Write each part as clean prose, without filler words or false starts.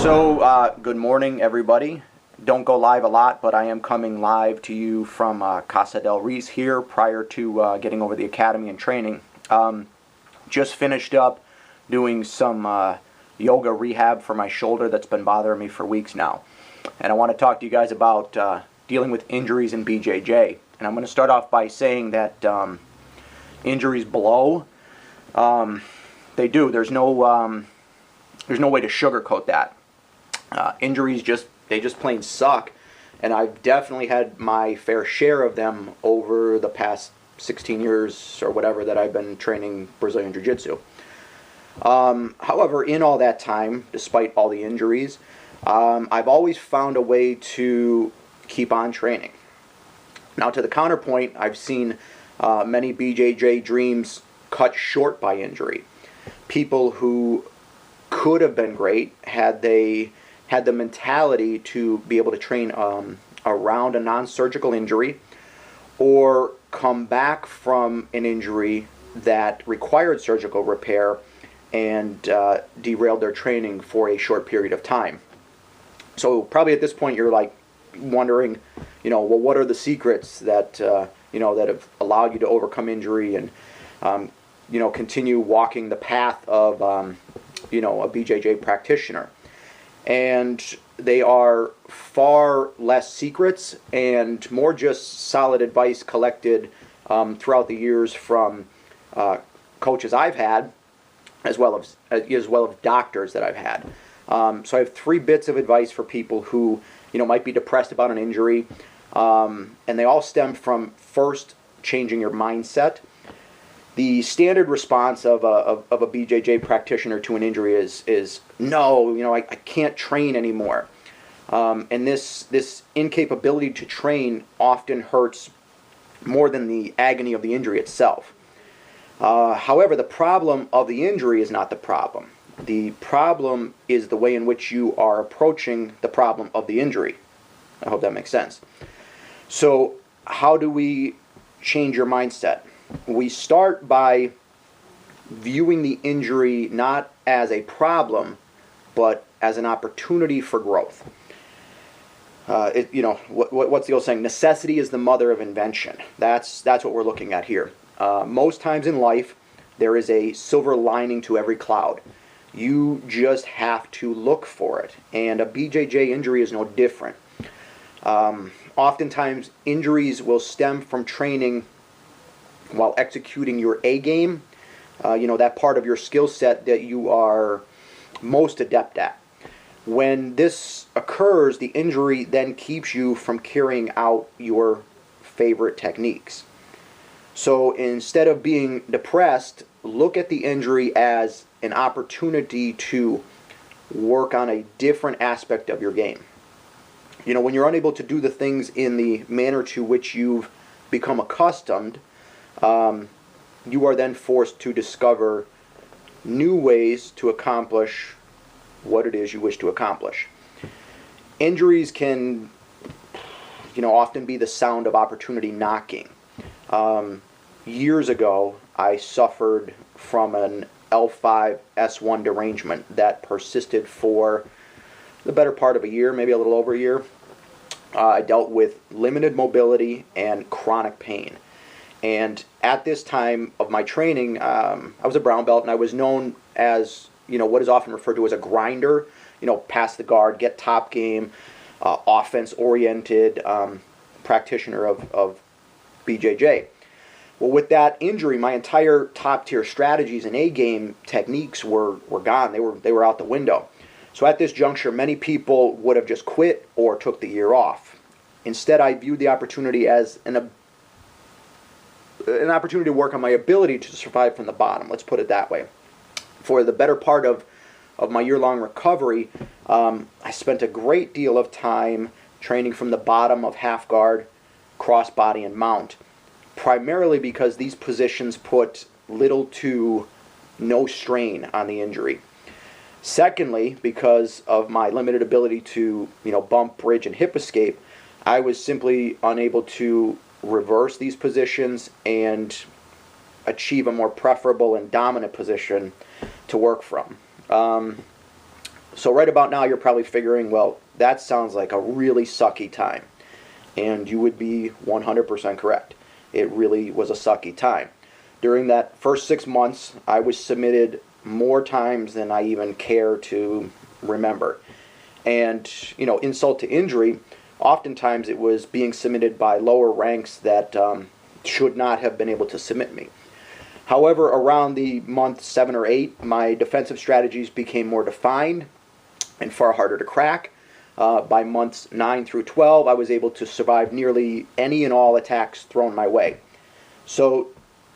Good morning, everybody. Don't go live a lot, but I am coming live to you from Casa del Reese here prior to getting over the academy and training. Just finished up doing some yoga rehab for my shoulder that's been bothering me for weeks now. And I want to talk to you guys about dealing with injuries in BJJ. And I'm going to start off by saying that injuries blow. They do. There's no way to sugarcoat that. Injuries just plain suck, and I've definitely had my fair share of them over the past 16 years or whatever that I've been training Brazilian Jiu-Jitsu. However, in all that time, despite all the injuries, I've always found a way to keep on training. Now, to the counterpoint, I've seen many BJJ dreams cut short by injury. People who could have been great had they had the mentality to be able to train around a non-surgical injury or come back from an injury that required surgical repair and derailed their training for a short period of time. So probably at this point you're like wondering, well, what are the secrets that that have allowed you to overcome injury and continue walking the path of a BJJ practitioner? And they are far less secrets and more just solid advice collected throughout the years from coaches I've had, as well as doctors that I've had. So I have 3 bits of advice for people who might be depressed about an injury, and they all stem from first changing your mindset. The standard response of a BJJ practitioner to an injury is no, I can't train anymore. And this incapability to train often hurts more than the agony of the injury itself. However, the problem of the injury is not the problem. The problem is the way in which you are approaching the problem of the injury. I hope that makes sense. So how do we change your mindset? We start by viewing the injury not as a problem, but as an opportunity for growth. What's the old saying? Necessity is the mother of invention. That's what we're looking at here. Most times in life, there is a silver lining to every cloud. You just have to look for it, and a BJJ injury is no different. Oftentimes, injuries will stem from training while executing your A game, that part of your skill set that you are most adept at. When this occurs, the injury then keeps you from carrying out your favorite techniques. So instead of being depressed, look at the injury as an opportunity to work on a different aspect of your game. When you're unable to do the things in the manner to which you've become accustomed, you are then forced to discover new ways to accomplish what it is you wish to accomplish. Injuries can, often be the sound of opportunity knocking. Years ago, I suffered from an L5-S1 derangement that persisted for the better part of a year, maybe a little over a year. I dealt with limited mobility and chronic pain. And at this time of my training, I was a brown belt, and I was known as, what is often referred to as a grinder, pass the guard, get top game, offense-oriented practitioner of BJJ. Well, with that injury, my entire top-tier strategies and A-game techniques were gone. They were out the window. So at this juncture, many people would have just quit or took the year off. Instead, I viewed the opportunity as an opportunity to work on my ability to survive from the bottom. Let's put it that way. For the better part of my year-long recovery, I spent a great deal of time training from the bottom of half guard, crossbody, and mount, primarily because these positions put little to no strain on the injury. Secondly, because of my limited ability to bump, bridge, and hip escape, I was simply unable to reverse these positions and achieve a more preferable and dominant position to work from. So right about now, you're probably figuring, well, that sounds like a really sucky time. And you would be 100% correct. It really was a sucky time. During that first 6 months, I was submitted more times than I even care to remember. And, insult to injury, oftentimes it was being submitted by lower ranks that should not have been able to submit me. However, around the month 7 or 8, my defensive strategies became more defined and far harder to crack. By months 9 through 12, I was able to survive nearly any and all attacks thrown my way. So,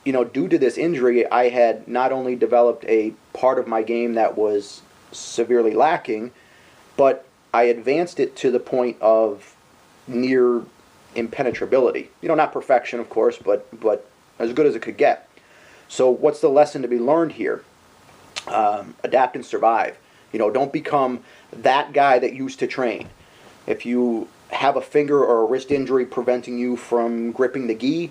due to this injury, I had not only developed a part of my game that was severely lacking, but I advanced it to the point of near impenetrability. Not perfection, of course, but as good as it could get. So what's the lesson to be learned here? Adapt and survive. Don't become that guy that used to train. If you have a finger or a wrist injury preventing you from gripping the gi,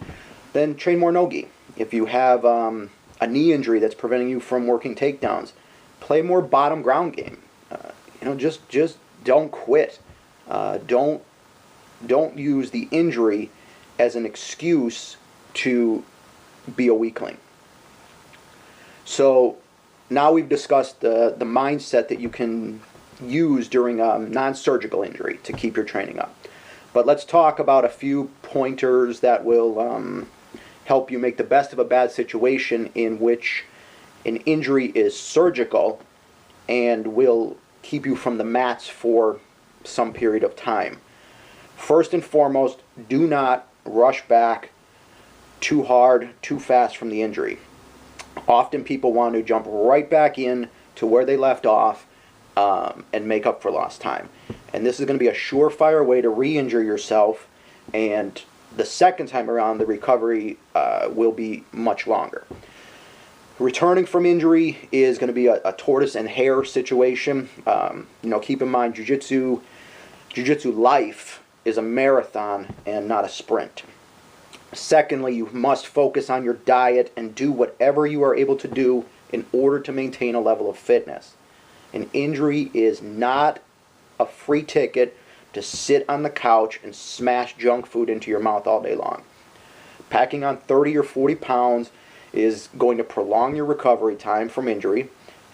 then train more no gi. If you have a knee injury that's preventing you from working takedowns, play more bottom ground game. Just don't quit. Don't use the injury as an excuse to be a weakling. So now we've discussed the mindset that you can use during a non-surgical injury to keep your training up. But let's talk about a few pointers that will help you make the best of a bad situation in which an injury is surgical and will keep you from the mats for some period of time. First and foremost, do not rush back too hard, too fast from the injury. Often people want to jump right back in to where they left off and make up for lost time. And this is going to be a surefire way to re-injure yourself, and the second time around the recovery will be much longer. Returning from injury is going to be a tortoise and hare situation. Keep in mind, jiu-jitsu life is a marathon and not a sprint. Secondly, you must focus on your diet and do whatever you are able to do in order to maintain a level of fitness. An injury is not a free ticket to sit on the couch and smash junk food into your mouth all day long. Packing on 30 or 40 pounds is going to prolong your recovery time from injury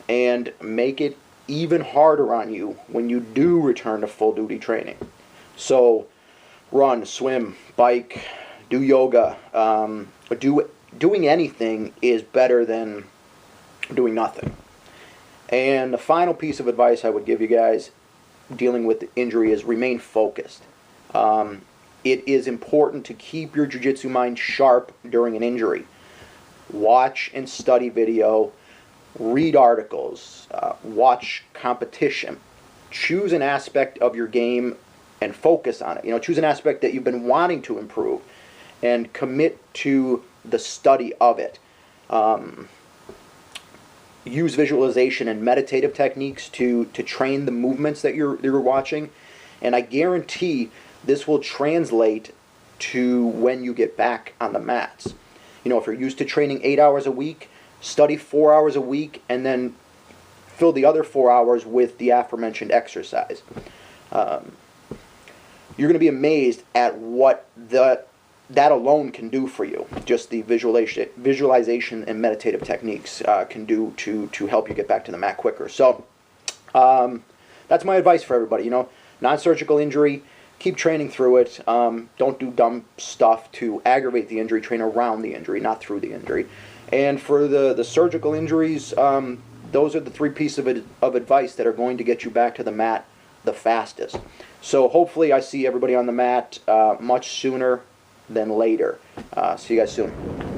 and make it even harder on you when you do return to full duty training. So run, swim, bike, do yoga, doing anything is better than doing nothing. And the final piece of advice I would give you guys dealing with the injury is remain focused. It is important to keep your jiu-jitsu mind sharp during an injury. Watch and study video, read articles, watch competition. Choose an aspect of your game and focus on it. Choose an aspect that you've been wanting to improve and commit to the study of it. Use visualization and meditative techniques to train the movements that you're watching, and I guarantee this will translate to when you get back on the mats. If you're used to training 8 hours a week, study 4 hours a week, and then fill the other 4 hours with the aforementioned exercise. You're going to be amazed at what that alone can do for you. Just the visualization and meditative techniques can do to help you get back to the mat quicker. So that's my advice for everybody. Non-surgical injury, keep training through it. Don't do dumb stuff to aggravate the injury. Train around the injury, not through the injury. And for the surgical injuries, those are the 3 pieces of advice that are going to get you back to the mat the fastest. So hopefully I see everybody on the mat much sooner than later. See you guys soon.